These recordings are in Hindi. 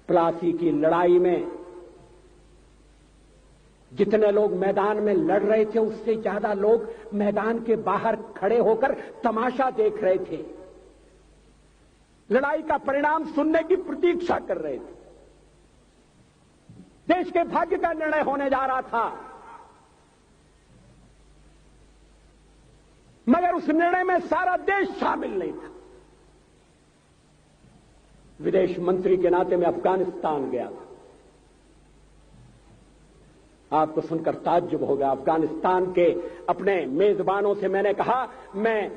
प्लासी की लड़ाई में जितने लोग मैदान में लड़ रहे थे उससे ज्यादा लोग मैदान के बाहर खड़े होकर तमाशा देख रहे थे, लड़ाई का परिणाम सुनने की प्रतीक्षा कर रहे थे। देश के भाग्य का निर्णय होने जा रहा था, मगर उस निर्णय में सारा देश शामिल नहीं था। विदेश मंत्री के नाते मैं अफगानिस्तान गया था। आपको सुनकर ताज्जुब होगा, अफगानिस्तान के अपने मेजबानों से मैंने कहा मैं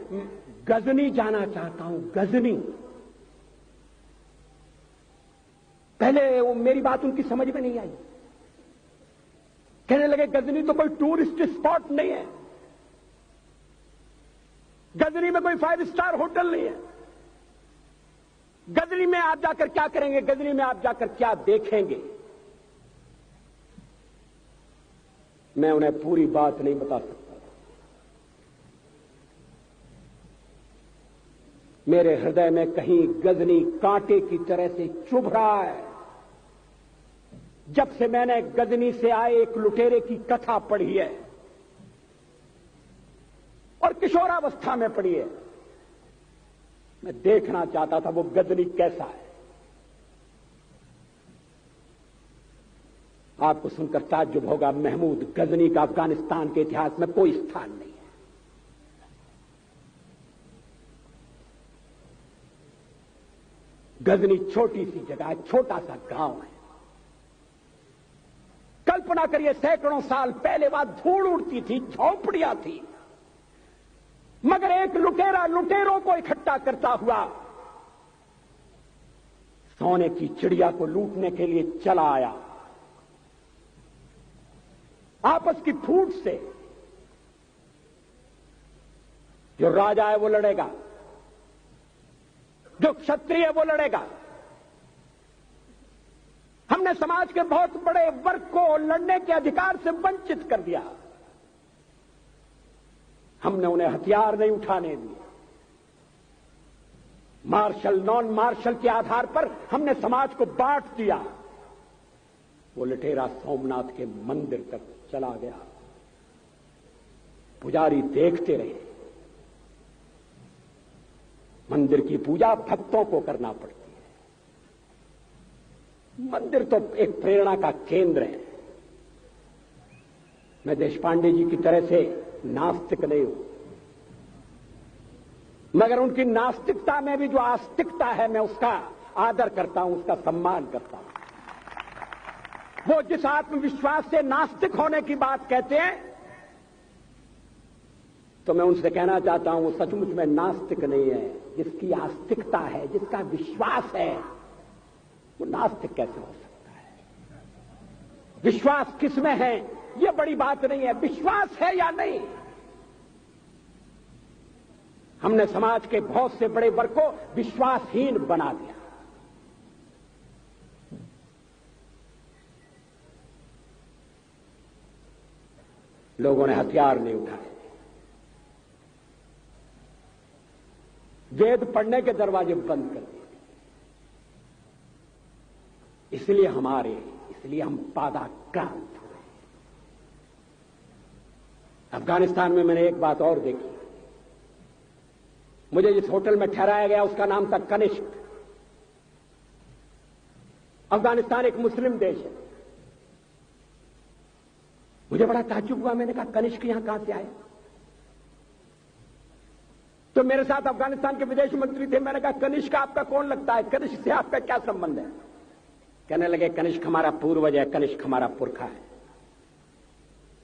गजनी जाना चाहता हूं, गजनी। पहले वो मेरी बात उनकी समझ में नहीं आई। कहने लगे गजनी तो कोई टूरिस्ट स्पॉट नहीं है, गजनी में कोई 5 स्टार होटल नहीं है, गजनी में आप जाकर क्या करेंगे, गजनी में आप जाकर क्या देखेंगे। मैं उन्हें पूरी बात नहीं बता सकता। मेरे हृदय में कहीं गजनी कांटे की तरह से चुभ रहा है। जब से मैंने गजनी से आए एक लुटेरे की कथा पढ़ी है और किशोरावस्था में पढ़ी है, मैं देखना चाहता था वो गजनी कैसा है। आपको सुनकर ताज्जुब होगा, महमूद गजनी का अफगानिस्तान के इतिहास में कोई स्थान नहीं है। गजनी छोटी सी जगह है, छोटा सा गांव है। कल्पना करिए सैकड़ों साल पहले वहां धूल उड़ती थी, झोंपड़ियां थी, मगर एक लुटेरा लुटेरों को इकट्ठा करता हुआ सोने की चिड़िया को लूटने के लिए चला आया। आपस की फूट से जो राजा है वो लड़ेगा, जो क्षत्रिय है वो लड़ेगा। हमने समाज के बहुत बड़े वर्ग को लड़ने के अधिकार से वंचित कर दिया। हमने उन्हें हथियार नहीं उठाने दिए। मार्शल नॉन मार्शल के आधार पर हमने समाज को बांट दिया। वो लुटेरा सोमनाथ के मंदिर तक चला गया। पुजारी देखते रहे। मंदिर की पूजा भक्तों को करना पड़ती है। मंदिर तो एक प्रेरणा का केंद्र है। मैं देशपांडे जी की तरह से नास्तिक नहीं हूं, मगर उनकी नास्तिकता में भी जो आस्तिकता है मैं उसका आदर करता हूं, उसका सम्मान करता हूं। वो जिस आत्मविश्वास से नास्तिक होने की बात कहते हैं, तो मैं उनसे कहना चाहता हूं वो सचमुच में नास्तिक नहीं है। जिसकी आस्तिकता है, जिसका विश्वास है, वो नास्तिक कैसे हो सकता है। विश्वास किसमें है ये बड़ी बात नहीं है, विश्वास है या नहीं। हमने समाज के बहुत से बड़े वर्ग को विश्वासहीन बना दिया। लोगों ने हथियार नहीं उठाए, वेद पढ़ने के दरवाजे बंद कर दिए। इसलिए हम पादाक्रांत हुए। अफगानिस्तान में मैंने एक बात और देखी। मुझे जिस होटल में ठहराया गया उसका नाम था कनिष्क। अफगानिस्तान एक मुस्लिम देश है। मुझे बड़ा ताज्जुब हुआ। मैंने कहा कनिष्क यहां कहां से आया। तो मेरे साथ अफगानिस्तान के विदेश मंत्री थे। मैंने कहा कनिष्क आपका कौन लगता है, कनिष्क से आपका क्या संबंध है। कहने लगे कनिष्क हमारा पूर्वज है, कनिष्क हमारा पुरखा है।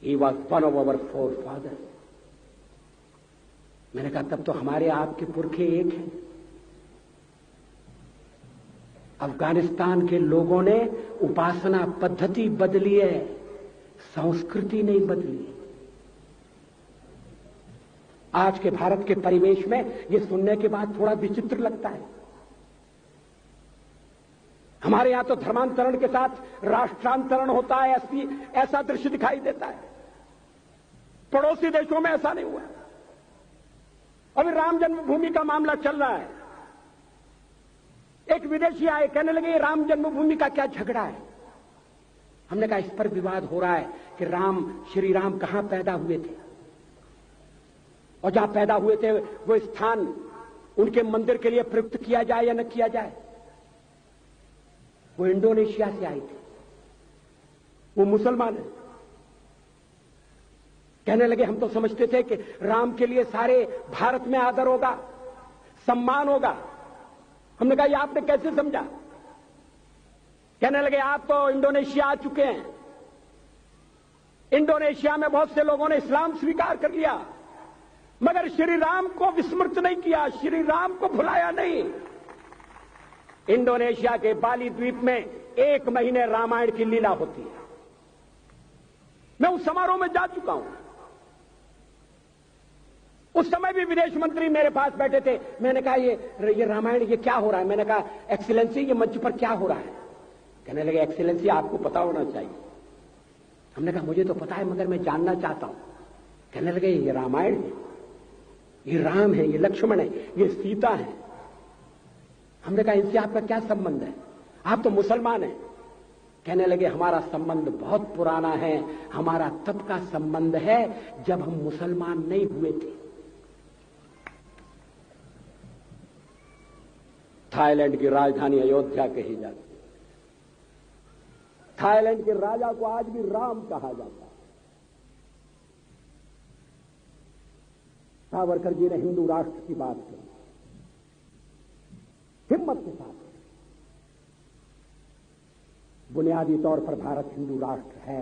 He was one of our forefathers. मैंने कहा तब तो हमारे आपके पुरखे एक हैं। अफगानिस्तान के लोगों ने उपासना पद्धति बदली है, संस्कृति नहीं बदली। आज के भारत के परिवेश में यह सुनने के बाद थोड़ा विचित्र लगता है। हमारे यहां तो धर्मांतरण के साथ राष्ट्रांतरण होता है, ऐसा दृश्य दिखाई देता है। पड़ोसी देशों में ऐसा नहीं हुआ। अभी राम जन्मभूमि का मामला चल रहा है। एक विदेशी आए, कहने लगे ये राम जन्मभूमि का क्या झगड़ा है। हमने कहा इस पर विवाद हो रहा है कि श्री राम कहां पैदा हुए थे, और जहां पैदा हुए थे वो स्थान उनके मंदिर के लिए प्रयुक्त किया जाए या न किया जाए। वो इंडोनेशिया से आए थे, वो मुसलमान है। कहने लगे हम तो समझते थे कि राम के लिए सारे भारत में आदर होगा, सम्मान होगा। हमने कहा ये आपने कैसे समझा। कहने लगे आप तो इंडोनेशिया आ चुके हैं, इंडोनेशिया में बहुत से लोगों ने इस्लाम स्वीकार कर लिया, मगर श्री राम को विस्मृत नहीं किया, श्री राम को भुलाया नहीं। इंडोनेशिया के बाली द्वीप में 1 महीने रामायण की लीला होती है। मैं उस समारोह में जा चुका हूं। उस समय भी विदेश मंत्री मेरे पास बैठे थे। मैंने कहा ये रामायण ये क्या हो रहा है। मैंने कहा एक्सीलेंसी ये मंच पर क्या हो रहा है। कहने लगे एक्सीलेंसी आपको पता होना चाहिए। हमने कहा मुझे तो पता है मगर मैं जानना चाहता हूं। कहने लगे ये रामायण है, ये राम है, ये लक्ष्मण है, ये सीता है। हमने कहा इनसे आपका क्या संबंध है, आप तो मुसलमान हैं। कहने लगे हमारा संबंध बहुत पुराना है, हमारा तब का संबंध है जब हम मुसलमान नहीं हुए थे। थाईलैंड की राजधानी अयोध्या कही जाती है। थाईलैंड के राजा को आज भी राम कहा जाता है। सावरकर जी ने हिंदू राष्ट्र की बात की, हिम्मत के साथ। बुनियादी तौर पर भारत हिंदू राष्ट्र है।